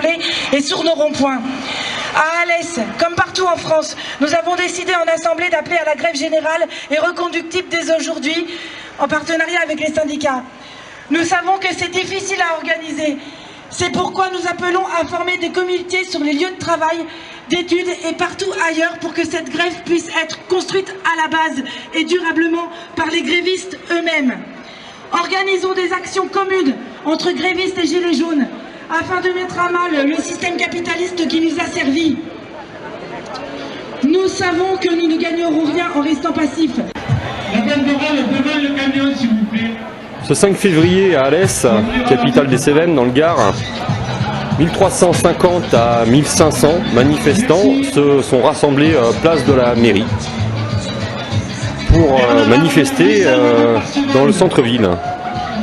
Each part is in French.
assemblées et sur nos ronds-points. À Alès, comme partout en France, nous avons décidé en assemblée d'appeler à la grève générale et reconductible dès aujourd'hui, en partenariat avec les syndicats. Nous savons que c'est difficile à organiser. C'est pourquoi nous appelons à former des comités sur les lieux de travail, d'études et partout ailleurs pour que cette grève puisse être construite à la base et durablement par les grévistes eux-mêmes. Organisons des actions communes entre grévistes et gilets jaunes afin de mettre à mal le système capitaliste qui nous a servi. Nous savons que nous ne gagnerons rien en restant passifs. Madame Doral, devant le camion, s'il vous plaît. Ce 5 février à Alès, capitale des Cévennes, dans le Gard, 1350 à 1500 manifestants se sont rassemblés place de la mairie pour manifester dans le centre-ville.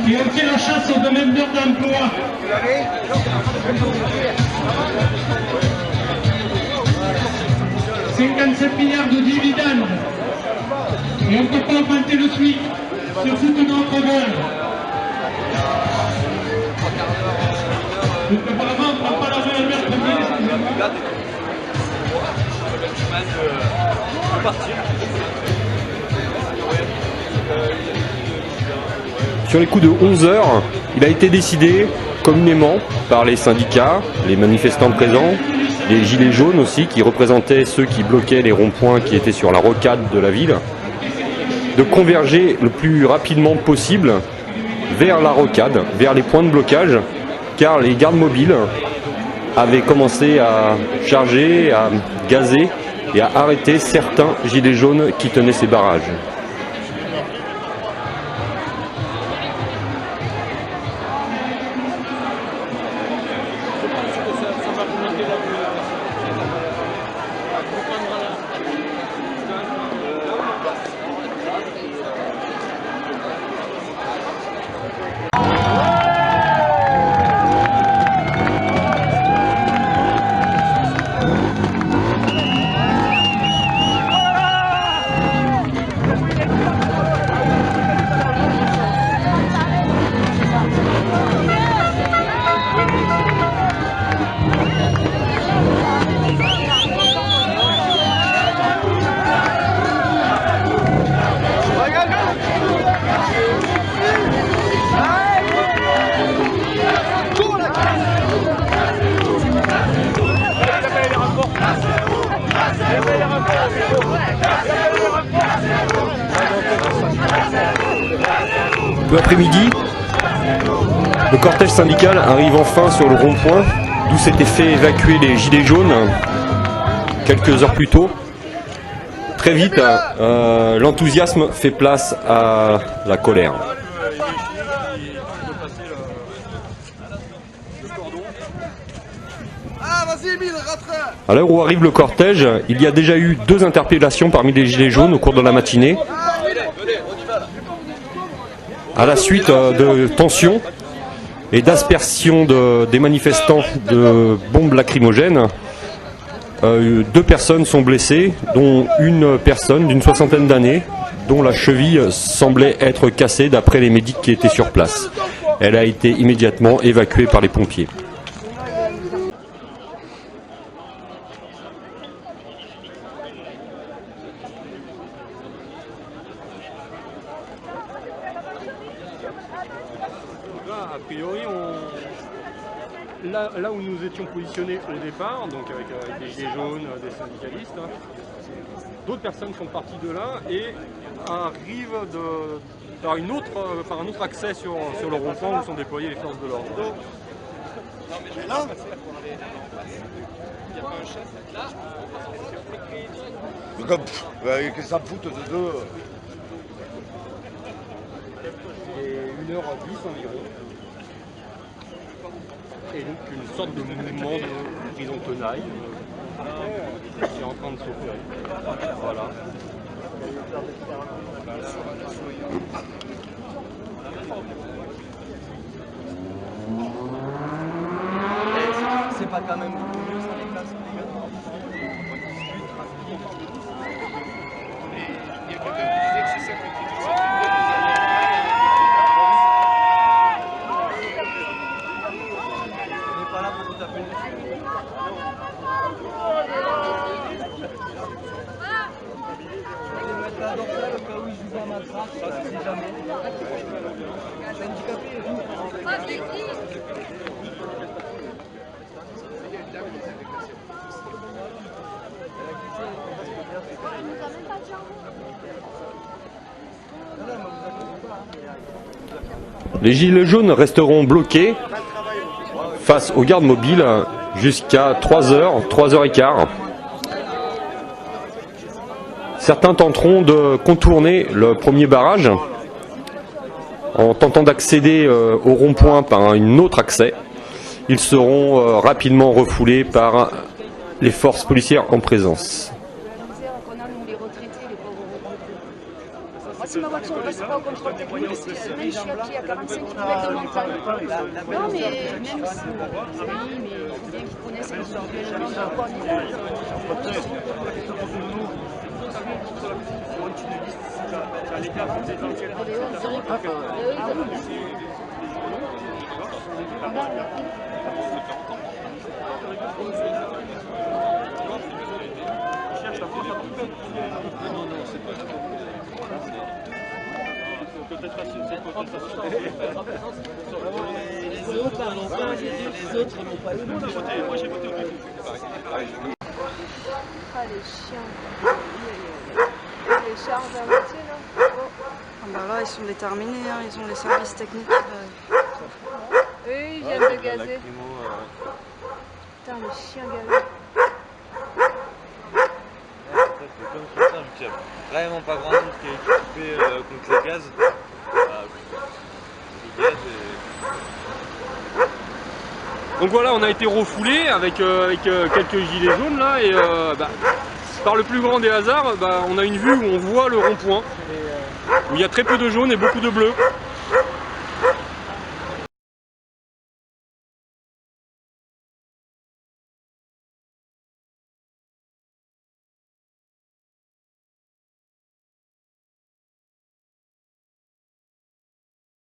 Et on fait la chasse aux demandeurs d'emploi. 57 milliards de dividendes. Et on ne peut pas augmenter le SMIC. Se foutent de notre gueule. Donc apparemment, on ne prend pas la rue le mercredi, excusez-moi. Sur les coups de 11 h, il a été décidé communément par les syndicats, les manifestants présents, les gilets jaunes aussi qui représentaient ceux qui bloquaient les ronds-points qui étaient sur la rocade de la ville, de converger le plus rapidement possible vers la rocade, vers les points de blocage, car les gardes mobiles avaient commencé à charger, à gazer et à arrêter certains gilets jaunes qui tenaient ces barrages. Peu après-midi, le cortège syndical arrive enfin sur le rond-point d'où s'étaient fait évacuer les gilets jaunes quelques heures plus tôt. Très vite, l'enthousiasme fait place à la colère. À l'heure où arrive le cortège, il y a déjà eu 2 interpellations parmi les gilets jaunes au cours de la matinée. À la suite de tensions et d'aspersions des manifestants de bombes lacrymogènes, 2 personnes sont blessées, dont une personne d'une 60aine d'années, dont la cheville semblait être cassée d'après les médics qui étaient sur place. Elle a été immédiatement évacuée par les pompiers. A priori, là où nous étions positionnés au départ, donc avec des gilets jaunes, des syndicalistes, d'autres personnes sont parties de là et arrivent par un autre accès sur le rond-point où sont déployées les forces de l'ordre. Mais là, qu'est-ce que ça me fout de deux? Et 1h10 environ. Et donc une sorte de mouvement de prise en tenaille qui est en train de s'opérer. Voilà. C'est pas quand même beaucoup mieux ça les classes, les gars. Il y a quelqu'un qui disait que c'est ça qui On n'est pas là pour vous taper dessus. Les gilets jaunes resteront bloqués face aux gardes mobiles jusqu'à 3h, 3h15. Certains tenteront de contourner le premier barrage en tentant d'accéder au rond-point par un autre accès. Ils seront rapidement refoulés par les forces policières en présence. Si ma voiture ne passe pas au contrôle technique, même si je suis à pied à 45 km de montagne. Non, mais même si. Oui, mais il faut bien qu'ils connaissent individuellement de quoi on est. Les autres n'ont pas eu. Moi j'ai voté au début. Ah, les chiens. Les charges à moitié, là. Ah bah là, ils sont déterminés, hein, ils ont les services techniques. Eux, ils viennent de gazer. Putain, les chiens gazés. Comme ça, vu qu'il n'y a vraiment pas grand monde qui est équipé contre les gaz. Les gaz Donc voilà, on a été refoulé avec quelques gilets jaunes là et par le plus grand des hasards, on a une vue où on voit le rond-point, où il y a très peu de jaunes et beaucoup de bleus.